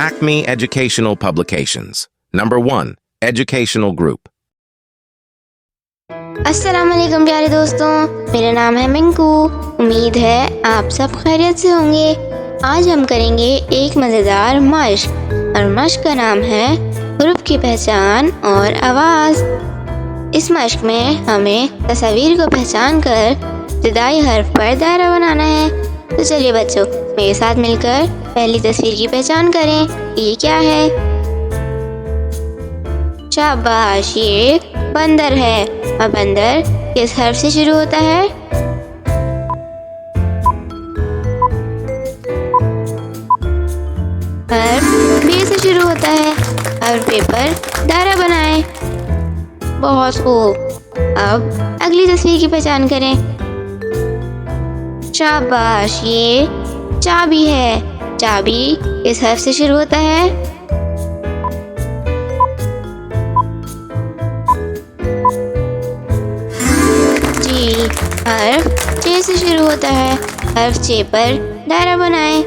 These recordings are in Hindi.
Acme Educational Publications. Number 1. Educational Group. अस्सलाम वालेकुम प्यारे दोस्तों, मेरा नाम है मिंकू। उम्मीद है आप सब खैरियत से होंगे। आज हम करेंगे एक मज़ेदार मश्क और मश्क का नाम है हरूफ की पहचान और आवाज़। इस मश्क में हमें तस्वीर को पहचान कर इब्तिदाई हर्फ पर दायरा बनाना है। तो चलिए बच्चों, मेरे साथ मिलकर पहली तस्वीर की पहचान करें। ये क्या है? शाबाश, ये बंदर है। और बंदर किस हर्फ से शुरू होता है? हर्फ बी से शुरू होता है। हर्फ बी पर दायरा बनाएं। बहुत खूब। अब अगली तस्वीर की पहचान करें। शाबाश, ये चाबी है। चाबी किस हर्फ से शुरू होता है? जी, हर्फ चे से शुरू होता है। हर्फ चे पर दायरा बनाएं।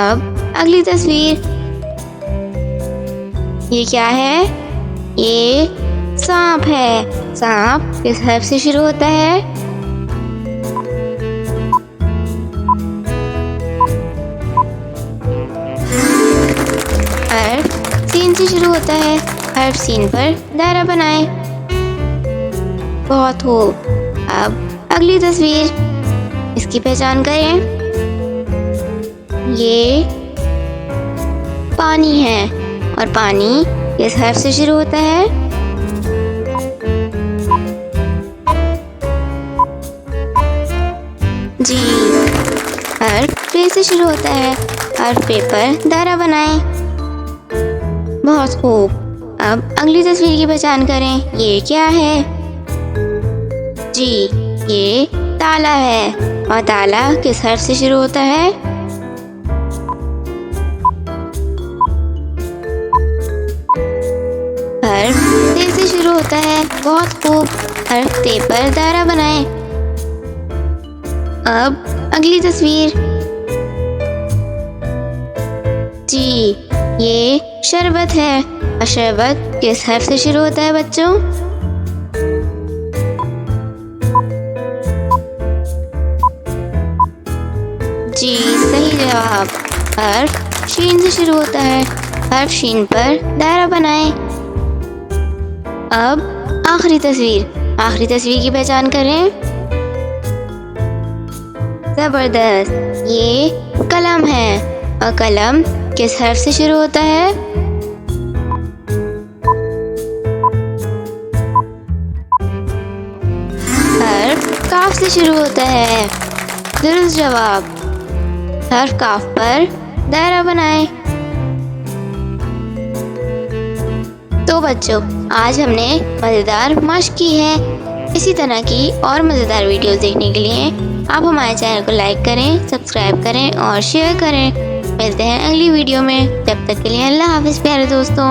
अब अगली तस्वीर। ये क्या है? ये सांप है। सांप किस हर्फ से शुरू होता है? हर्फ सीन से शुरू होता है। हर्फ सीन पर दायरा बनाएं। बहुत हो। अब अगली तस्वीर, इसकी पहचान करें। ये पानी है और पानी किस हर्फ से शुरू होता है? जी, हर्फ पे से शुरू होता है। हर्फ पे पर दायरा बनाएं। बहुत खूब। अब अगली तस्वीर की पहचान करें। ये क्या है? जी, ये ताला है और ताला किस हर्फ से शुरू होता है? हर्फ ते से शुरू होता है। बहुत खूब। हर्फ ते पर दायरा बनाएं। अब अगली तस्वीर। जी, ये शरबत है और शरबत किस हर्फ से शुरू होता है बच्चों? जी, सही जवाब। हर्फ शीन से शुरू होता है। हर्फ शीन पर दायरा बनाएं। अब आखिरी तस्वीर। आखिरी तस्वीर की पहचान करें। जबरदस्त, ये कलम है और कलम किस हर्फ से शुरू होता है? हर्फ काफ से शुरू होता है। दुरुस्त जवाब। हर्फ काफ पर दायरा बनाएं। तो बच्चों, आज हमने मज़ेदार मश्क की है। इसी तरह की और मज़ेदार वीडियोस देखने के लिए आप हमारे चैनल को लाइक करें, सब्सक्राइब करें और शेयर करें। मिलते हैं अगली वीडियो में। जब तक के लिए अल्लाह हाफिज़ प्यारे दोस्तों।